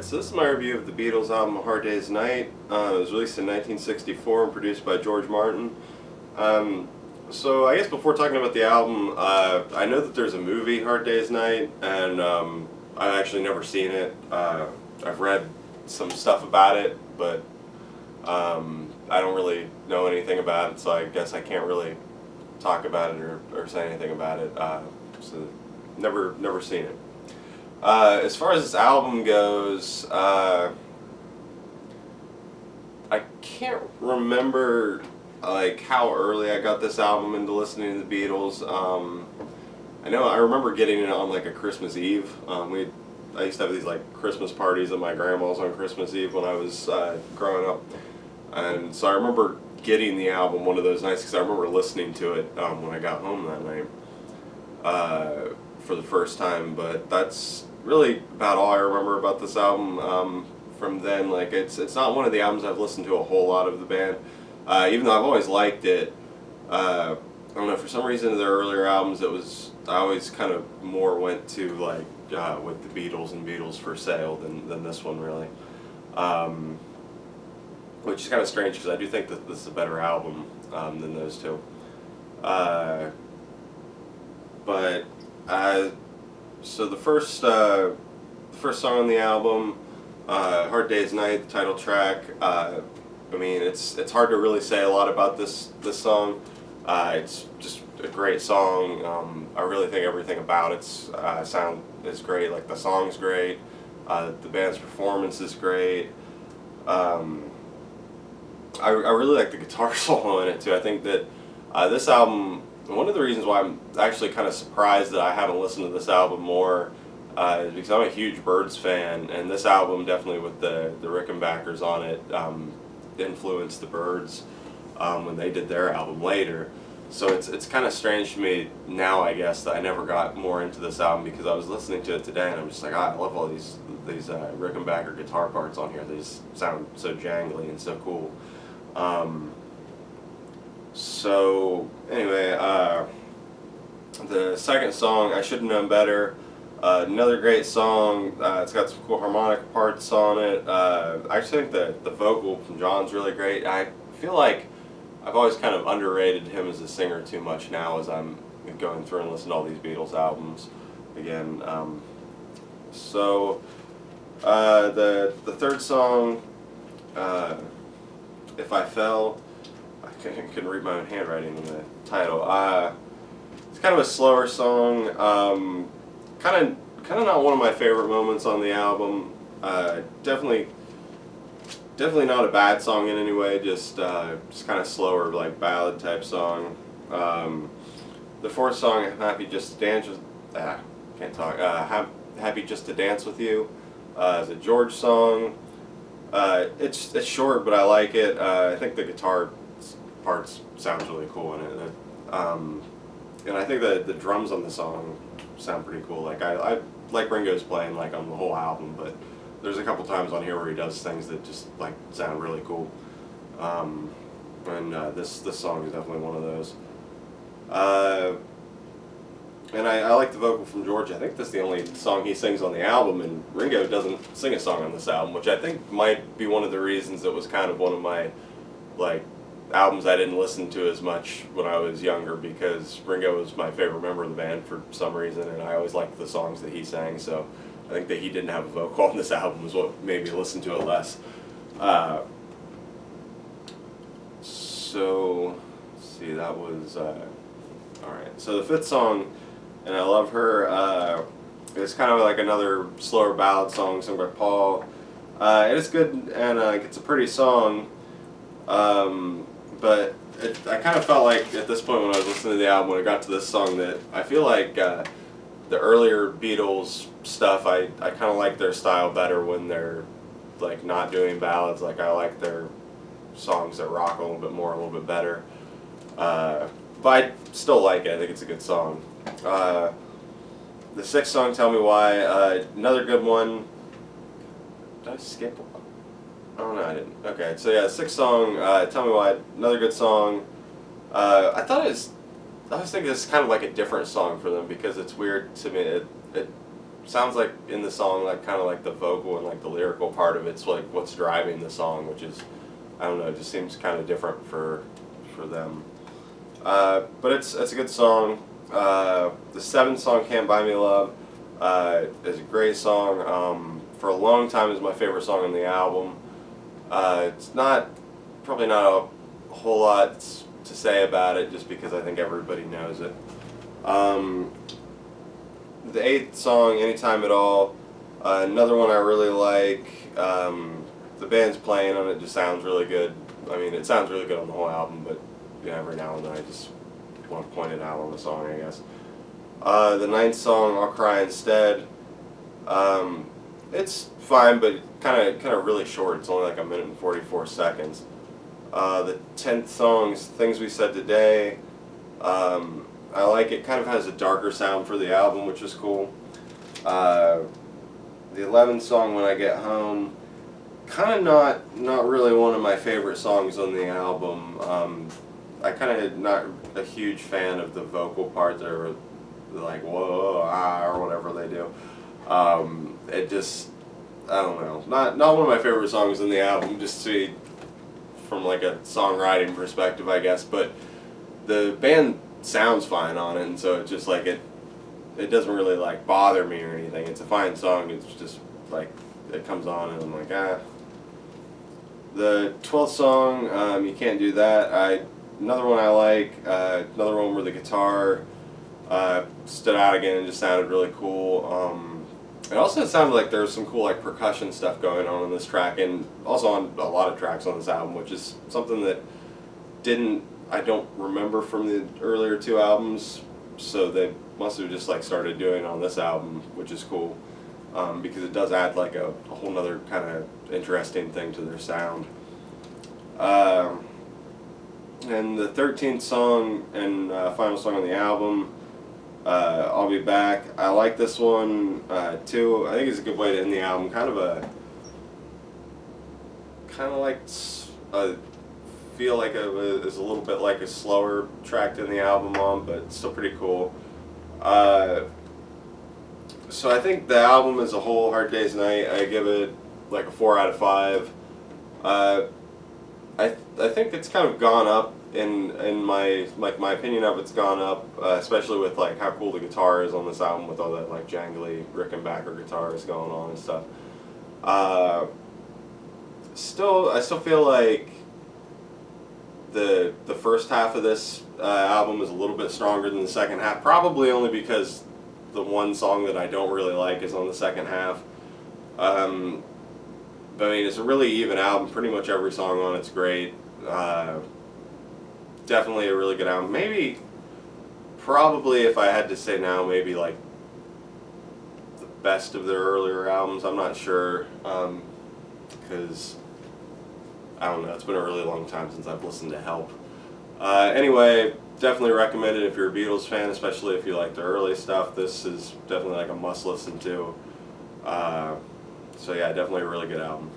So this is my review of the Beatles album A Hard Day's Night. It was released in 1964 and produced by George Martin. So I guess before talking about the album, I know that there's a movie, Hard Day's Night, and I've actually never seen it. I've read some stuff about it, but I don't really know anything about it, so I guess I can't really talk about it or say anything about it. So never seen it. As far as this album goes, I can't remember like how early I got this album into listening to the Beatles. I remember getting it on like a Christmas Eve. I used to have these like Christmas parties at my grandma's on Christmas Eve when I was growing up, and so I remember getting the album one of those nights because I remember listening to it when I got home that night for the first time. But that's really about all I remember about this album from then. Like it's not one of the albums I've listened to a whole lot of the band, even though I've always liked it. I don't know, for some reason their earlier albums I always kind of more went to like with the Beatles and Beatles for Sale than this one really, which is kind of strange because I do think that this is a better album than those two. But so the first song on the album, "Hard Day's Night," the title track. It's hard to really say a lot about this song. It's just a great song. I really think everything about its sound is great. Like the song's great. The band's performance is great. I really like the guitar solo in it too. I think that this album, one of the reasons why I'm actually kind of surprised that I haven't listened to this album more is because I'm a huge Byrds fan, and this album definitely with the Rickenbackers on it influenced the Byrds when they did their album later. So it's kind of strange to me now, I guess, that I never got more into this album because I was listening to it today and I'm just like, I love all these Rickenbacker guitar parts on here. They just sound so jangly and so cool. So anyway, the second song, "I Should Have Known Better," another great song. It's got some cool harmonica parts on it. I just think that the vocal from John's really great. I feel like I've always kind of underrated him as a singer too much now as I'm going through and listening to all these Beatles albums again. The third song, "If I Fell," I couldn't read my own handwriting in the title. It's kind of a slower song. Kind of not one of my favorite moments on the album. Definitely not a bad song in any way. Just kind of slower, like ballad type song. The fourth song, "Happy Just to Dance with," can't talk. "Happy Just to Dance with You," is a George song. It's short, but I like it. I think the guitar parts sounds really cool in it. And I think the drums on the song sound pretty cool. Like I like Ringo's playing like on the whole album, but there's a couple times on here where he does things that just like sound really cool. This song is definitely one of those. And I like the vocal from George. I think this is the only song he sings on the album, and Ringo doesn't sing a song on this album, which I think might be one of the reasons it was kind of one of my like albums I didn't listen to as much when I was younger, because Ringo was my favorite member of the band for some reason, and I always liked the songs that he sang, so I think that he didn't have a vocal on this album was what made me listen to it less. So, let's see, that was, alright. So the fifth song, "And I Love Her," is kind of like another slower ballad song sung by Paul. It is good, and it's a pretty song, but I kind of felt like at this point when I was listening to the album, when it got to this song, that I feel like the earlier Beatles stuff, I kind of like their style better when they're like not doing ballads. Like I like their songs that rock a little bit more, a little bit better. But I still like it. I think it's a good song. The sixth song, "Tell Me Why," another good one. Did I skip one? Oh no, I didn't. Okay, so yeah, sixth song, "Tell Me Why," another good song. I was thinking this is kind of like a different song for them because it's weird to me. It sounds like in the song, like kind of like the vocal and like the lyrical part of it's like what's driving the song, which is, I don't know, it just seems kind of different for them. But it's a good song. The seventh song, "Can't Buy Me Love," is a great song. For a long time, is my favorite song on the album. It's probably not a whole lot to say about it, just because I think everybody knows it. The eighth song, "Anytime at All," another one I really like. The band's playing on it just sounds really good. I mean, it sounds really good on the whole album, but every now and then I just want to point it out on the song, I guess. The ninth song, "I'll Cry Instead," it's fine, but kind of really short. It's only like 1:44. The 10th song is "Things We Said Today." I like it. Kind of has a darker sound for the album, which is cool. The 11th song, "When I Get Home," kind of not really one of my favorite songs on the album. I kind of not a huge fan of the vocal part there, like whoa ah or whatever they do. It just, I don't know, not one of my favorite songs in the album, just see from like a songwriting perspective, I guess. But the band sounds fine on it, and so it's just like it doesn't really like bother me or anything. It's a fine song. It's just like it comes on and I'm like ah. The 12th song, "You Can't Do That," another one I like. Another one where the guitar stood out again and just sounded really cool. It also sounded like there was some cool like percussion stuff going on this track, and also on a lot of tracks on this album, which is something that I don't remember from the earlier two albums, so they must have just like started doing it on this album, which is cool, because it does add like a whole nother kind of interesting thing to their sound. And the 13th song and final song on the album, "I'll Be Back." I like this one too. I think it's a good way to end the album. Feel like it's a little bit like a slower track to end the album on, but it's still pretty cool. So I think the album as a whole, "Hard Day's Night," I give it like a 4 out of 5. I think it's kind of gone up in my opinion of it's gone up, especially with like how cool the guitar is on this album with all that like jangly Rickenbacker guitars going on and stuff. I still feel like the first half of this album is a little bit stronger than the second half, probably only because the one song that I don't really like is on the second half. But I mean, it's a really even album. Pretty much every song on it's great. Definitely a really good album. Probably if I had to say now, maybe like the best of their earlier albums. I'm not sure, because I don't know. It's been a really long time since I've listened to Help. Anyway, definitely recommend it if you're a Beatles fan, especially if you like the early stuff. This is definitely like a must listen to. So yeah, definitely a really good album.